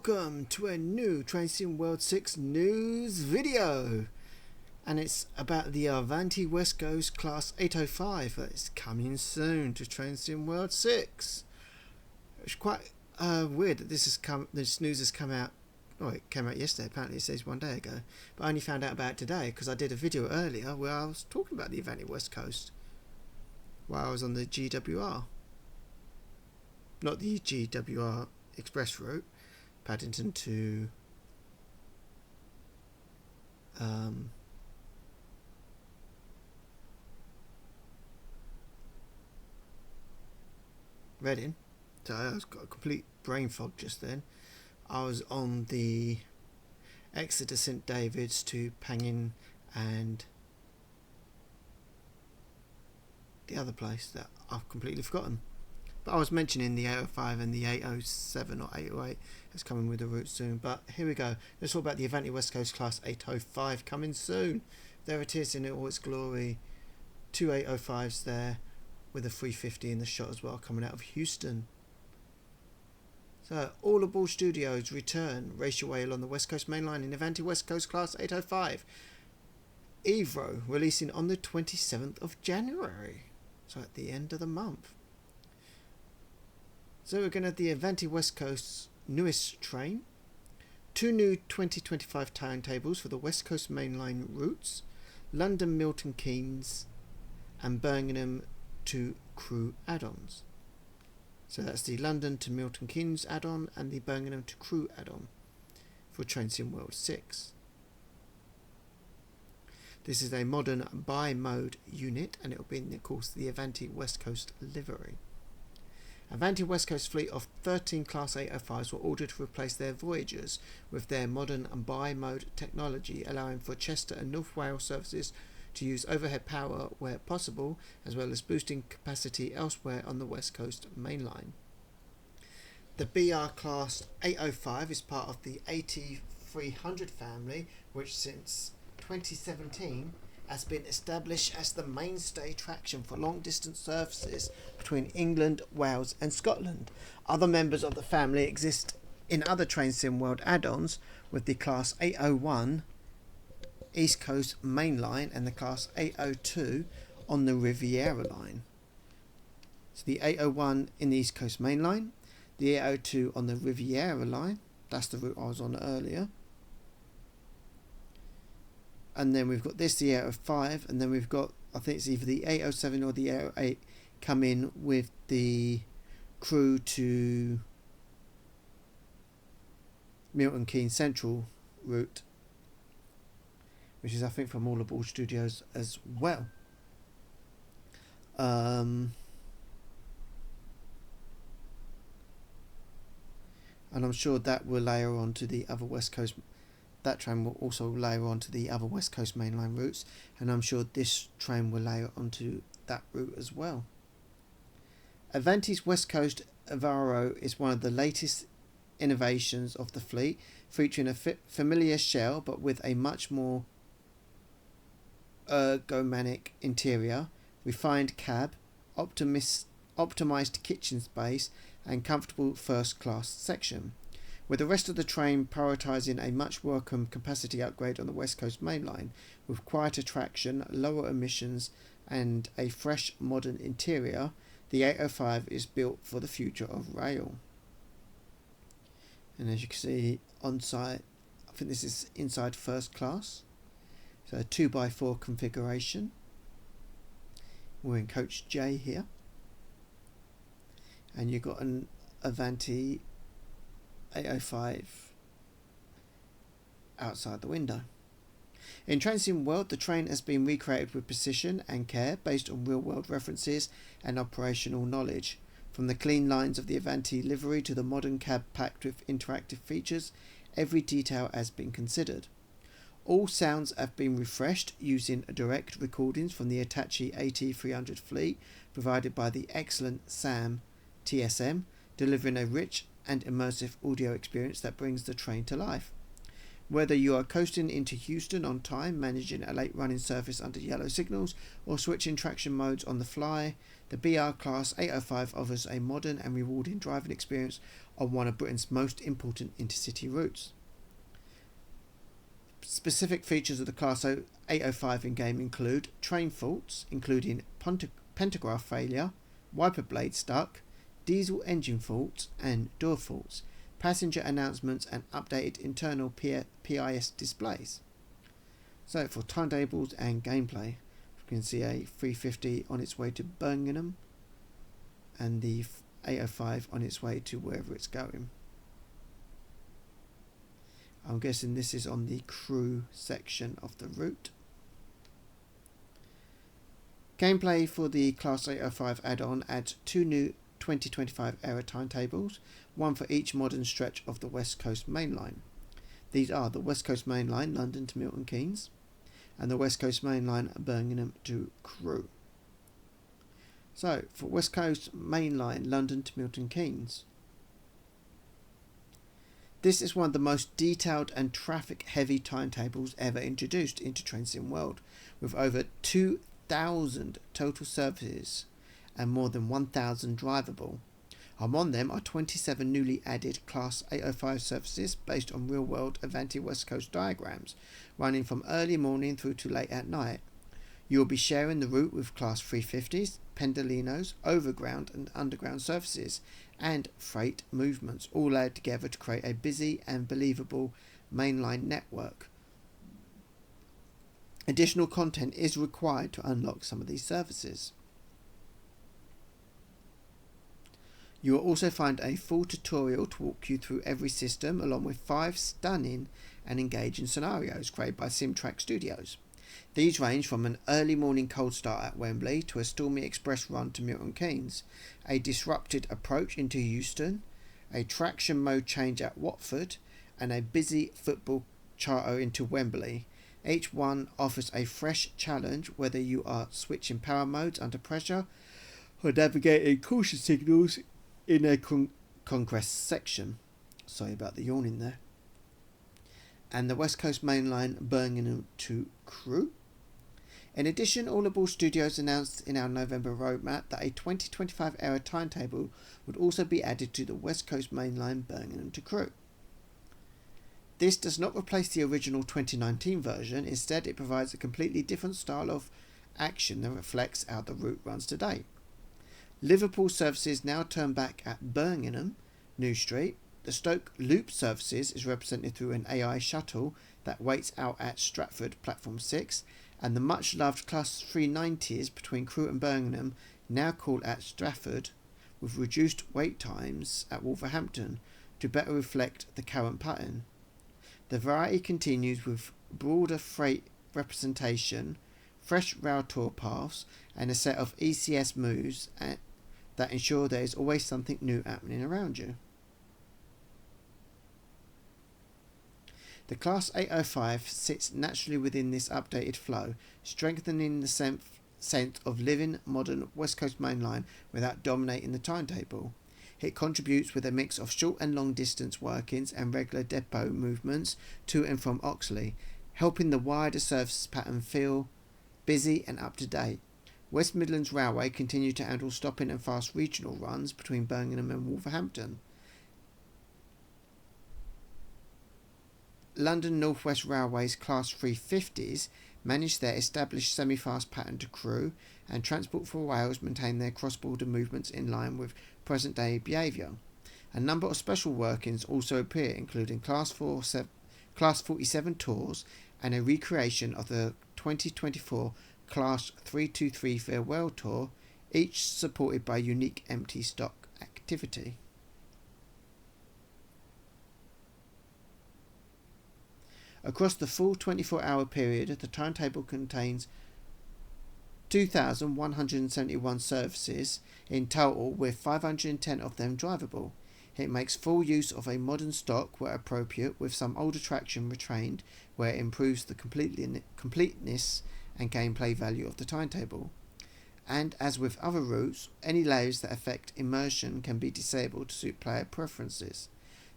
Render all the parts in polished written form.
welcome to a new Train Sim World 6 news video, and it's about the Avanti West Coast Class 805 that is coming soon to Train Sim World 6. It's quite weird that this news has come out. Oh, it came out yesterday. Apparently it says 1 day ago, but I only found out about it today because I did a video earlier where I was talking about the Avanti West Coast while I was on the GWR, not the GWR express route, Paddington to Reading. So I got a complete brain fog just then. I was on the Exeter St David's to Pangin and the other place that I've completely forgotten. But I was mentioning the 805 and the 807 or 808 is coming with the route soon. But here we go. Let's talk about the Avanti West Coast Class 805 coming soon. There it is in all its glory. 2 805s there with a 350 in the shot as well coming out of Houston. So, all aboard studios return. Race your way along the West Coast Main Line in Avanti West Coast Class 805. Evro releasing on the 27th of January. So at the end of the month. So we're going to have the Avanti West Coast's newest train, 2 new 2025 timetables for the West Coast Main Line routes, London Milton Keynes and Birmingham to Crewe add-ons. So that's the London to Milton Keynes add-on and the Birmingham to Crewe add-on for Train Sim World 6. This is a modern bi-mode unit and it will be in, of course, the Avanti West Coast livery. Avanti West Coast fleet of 13 Class 805s were ordered to replace their Voyagers with their modern and bi-mode technology, allowing for Chester and North Wales services to use overhead power where possible, as well as boosting capacity elsewhere on the West Coast Main Line. The BR Class 805 is part of the 8300 family, which since 2017 has been established as the mainstay traction for long-distance services between England, Wales and Scotland. Other members of the family exist in other Train Sim World add-ons, with the Class 801 East Coast Main Line and the Class 802 on the Riviera line. So the 801 in the East Coast Main Line, the 802 on the Riviera line, that's the route I was on earlier. And then we've got this, the 805, and then we've got, I think it's either the 807 or the 808 come in with the Crewe to Milton Keynes Central route, which is, I think, from All Aboard Studios as well. And I'm sure that will layer on to the other West Coast. That train will also layer onto the other West Coast mainline routes, and I'm sure this train will layer onto that route as well. Avanti's West Coast Avaro is one of the latest innovations of the fleet, featuring a familiar shell but with a much more ergonomic interior, refined cab, optimized kitchen space and comfortable first class section, with the rest of the train prioritising a much welcome capacity upgrade on the West Coast Main Line, with quieter traction, lower emissions and a fresh modern interior. The 805 is built for the future of rail. And as you can see on site, I think this is inside first class, so a 2x4 configuration. We're in coach J here, and you've got an Avanti 805 outside the window. In Train Sim World, the train has been recreated with precision and care based on real world references and operational knowledge. From the clean lines of the Avanti livery to the modern cab packed with interactive features, every detail has been considered. All sounds have been refreshed using direct recordings from the Hitachi AT300 fleet provided by the excellent Sam TSM, delivering a rich and immersive audio experience that brings the train to life. Whether you are coasting into Houston on time, managing a late running surface under yellow signals, or switching traction modes on the fly, the BR Class 805 offers a modern and rewarding driving experience on one of Britain's most important intercity routes. Specific features of the Class 805 in-game include train faults, including pantograph failure, wiper blade stuck, diesel engine faults and door faults, passenger announcements and updated internal PIS displays. So for timetables and gameplay, you can see a 350 on its way to Birmingham and the 805 on its way to wherever it's going. I'm guessing this is on the crew section of the route. Gameplay for the Class 805 add-on adds 2 new 2025 era timetables, one for each modern stretch of the West Coast Main Line. These are the West Coast Main Line London to Milton Keynes and the West Coast Main Line Birmingham to Crewe. So for West Coast Main Line London to Milton Keynes, this is one of the most detailed and traffic heavy timetables ever introduced into TrainSim World, with over 2,000 total services and more than 1,000 drivable. Among them are 27 newly added Class 805 services based on real-world Avanti West Coast diagrams, running from early morning through to late at night. You will be sharing the route with Class 350s, Pendolinos, overground and underground services, and freight movements, all layered together to create a busy and believable mainline network. Additional content is required to unlock some of these services. You will also find a full tutorial to walk you through every system, along with 5 stunning and engaging scenarios created by SimTrack Studios. These range from an early morning cold start at Wembley to a stormy express run to Milton Keynes, a disrupted approach into Euston, a traction mode change at Watford, and a busy football charter into Wembley. Each one offers a fresh challenge, whether you are switching power modes under pressure or navigating caution signals in a conquest section. Sorry about the yawning there. And the West Coast Main Line Birmingham to Crewe. In addition, All Aboard Studios announced in our November roadmap that a 2025 era timetable would also be added to the West Coast Main Line Birmingham to Crewe. This does not replace the original 2019 version, instead it provides a completely different style of action that reflects how the route runs today. Liverpool services now turn back at Birmingham, New Street. The Stoke Loop services is represented through an AI shuttle that waits out at Stratford Platform 6, and the much loved Class 390s between Crewe and Birmingham now call at Stratford, with reduced wait times at Wolverhampton to better reflect the current pattern. The variety continues with broader freight representation, fresh rail tour paths, and a set of ECS moves that ensure there is always something new happening around you. The Class 805 sits naturally within this updated flow, strengthening the sense of living modern West Coast Main Line without dominating the timetable. It contributes with a mix of short and long distance workings and regular depot movements to and from Oxley, helping the wider service pattern feel busy and up to date. West Midlands Railway continue to handle stopping and fast regional runs between Birmingham and Wolverhampton. London North West Railway's Class 350s manage their established semi-fast pattern to Crewe, and Transport for Wales maintain their cross-border movements in line with present-day behaviour. A number of special workings also appear, including Class 47 tours and a recreation of the 2024 Class 323 Farewell Tour, each supported by unique empty stock activity. Across the full 24-hour period, the timetable contains 2,171 services in total, with 510 of them drivable. It makes full use of a modern stock where appropriate, with some older traction retained where it improves the completeness and gameplay value of the timetable. And as with other routes, any layers that affect immersion can be disabled to suit player preferences.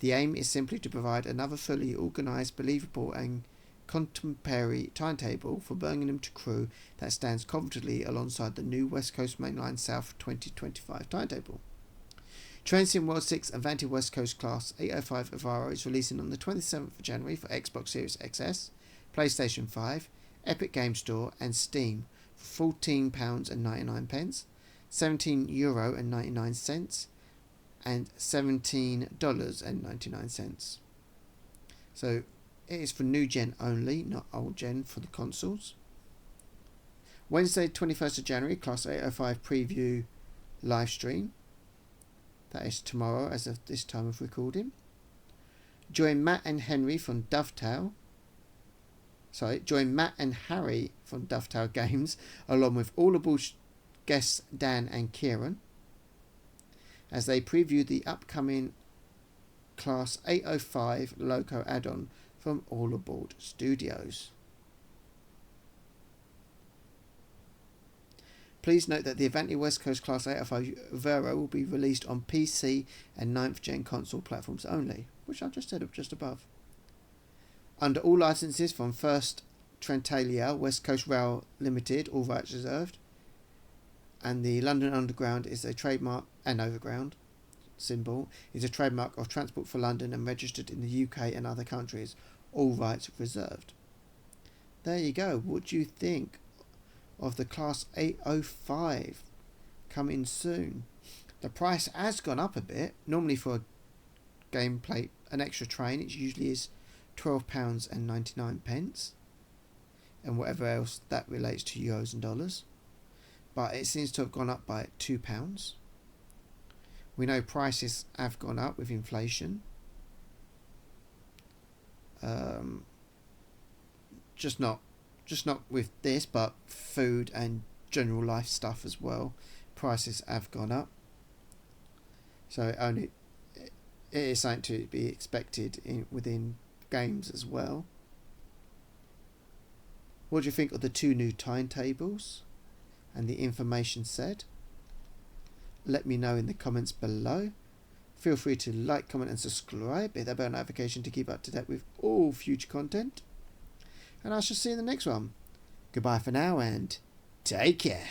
The aim is simply to provide another fully organised, believable and contemporary timetable for Birmingham to Crewe that stands comfortably alongside the new West Coast Main Line South 2025 timetable. TrainSim World 6 Avanti West Coast Class 805 Avaro is releasing on the 27th of January for Xbox Series XS, PlayStation 5, Epic Game Store and Steam for £14.99, €17.99 and $17.99. So it is for new gen only, not old gen for the consoles. Wednesday 21st of January, Class 805 preview live stream. That is tomorrow as of this time of recording. Join Matt and Harry from Dovetail Games, along with all aboard guests Dan and Kieran, as they preview the upcoming Class 805 Loco add-on from All Aboard Studios. Please note that the Avanti West Coast Class 805 Vero will be released on PC and 9th gen console platforms only, which I just said just above. Under all licenses from First Trentalia, West Coast Rail Limited, all rights reserved, and the London Underground is a trademark, and Overground symbol is a trademark of Transport for London and registered in the UK and other countries, all rights reserved. There you go. What do you think of the Class 805 coming soon? The price has gone up a bit. Normally for a gameplay, an extra train, it usually is £12.99, and whatever else that relates to euros and dollars. But it seems to have gone up by £2. We know prices have gone up with inflation. Just not with this, but food and general life stuff as well. Prices have gone up. So it is something to be expected within games as well. What do you think of the two new timetables and the information said? Let me know in the comments below. Feel free to like, comment and subscribe. Hit that bell notification to keep up to date with all future content. And I shall see you in the next one. Goodbye for now and take care.